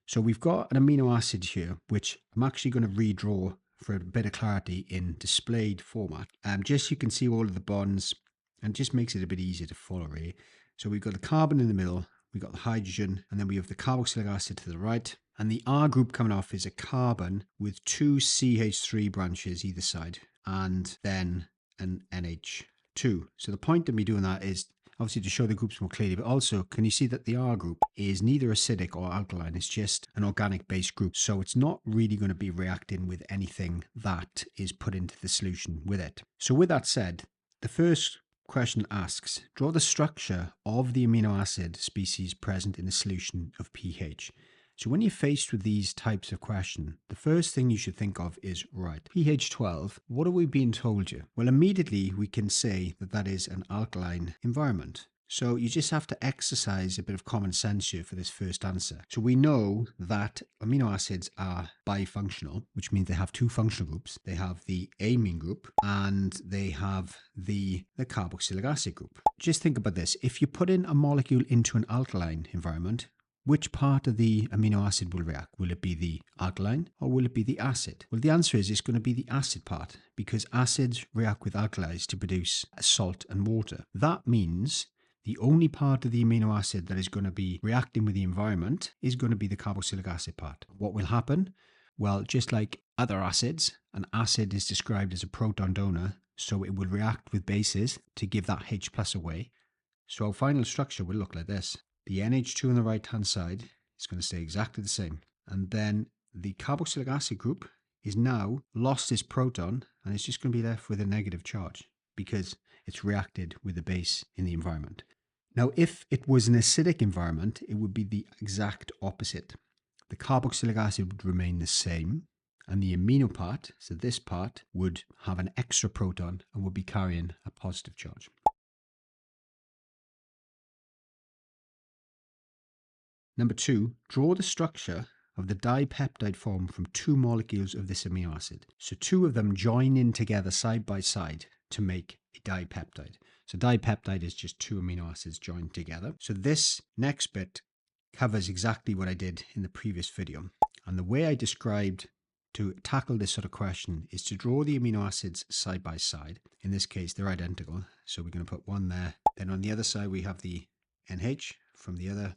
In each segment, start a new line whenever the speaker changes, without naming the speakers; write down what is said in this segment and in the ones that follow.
So we've got an amino acid here, which I'm actually going to redraw for a bit of clarity in displayed format. Just so you can see all of the bonds and just makes it a bit easier to follow really. So we've got the carbon in the middle, we've got the hydrogen, and then we have the carboxylic acid to the right. And the R group coming off is a carbon with two CH3 branches either side, and then an NH2. So the point of me doing that is obviously to show the groups more clearly, but also can you see that the R group is neither acidic or alkaline, it's just an organic base group. So it's not really going to be reacting with anything that is put into the solution with it. So with that said, the first question asks, draw the structure of the amino acid species present in a solution of pH. So when you're faced with these types of questions, the first thing you should think of is, right, pH 12, what are we being told you? Well, immediately we can say that that is an alkaline environment. So you just have to exercise a bit of common sense here for this first answer. So we know that amino acids are bifunctional, which means they have two functional groups. They have the amine group and they have the carboxylic acid group. Just think about this. If you put in a molecule into an alkaline environment, which part of the amino acid will react? Will it be the alkaline or will it be the acid? Well, the answer is it's going to be the acid part because acids react with alkalis to produce salt and water. That means the only part of the amino acid that is going to be reacting with the environment is going to be the carboxylic acid part. What will happen? Well, just like other acids, an acid is described as a proton donor, so it will react with bases to give that H plus away. So our final structure will look like this. The NH2 on the right hand side is going to stay exactly the same. And then the carboxylic acid group is now lost its proton and it's just going to be left with a negative charge because it's reacted with the base in the environment. Now, if it was an acidic environment, it would be the exact opposite. The carboxylic acid would remain the same and the amino part, so this part, would have an extra proton and would be carrying a positive charge. Number 2, draw the structure of the dipeptide formed from two molecules of this amino acid. So two of them join in together side by side to make a dipeptide. So dipeptide is just two amino acids joined together. So this next bit covers exactly what I did in the previous video. And the way I described to tackle this sort of question is to draw the amino acids side by side. In this case, they're identical. So we're going to put one there. Then on the other side, we have the NH from the other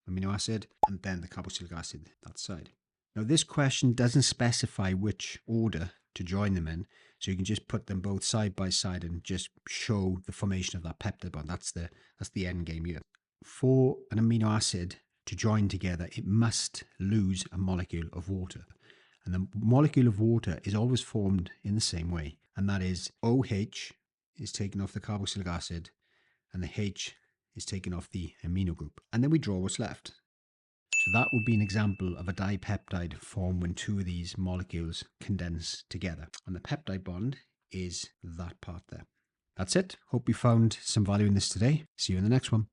amino acid, and then the carboxylic acid that side. Now this question doesn't specify which order to join them in, so you can just put them both side by side and just show the formation of that peptide bond. That's the end game here. For an amino acid to join together, it must lose a molecule of water. And the molecule of water is always formed in the same way, and that is OH is taken off the carboxylic acid and the H is taken off the amino group. And then we draw what's left. So that would be an example of a dipeptide formed when two of these molecules condense together. And the peptide bond is that part there. That's it. Hope you found some value in this today. See you in the next one.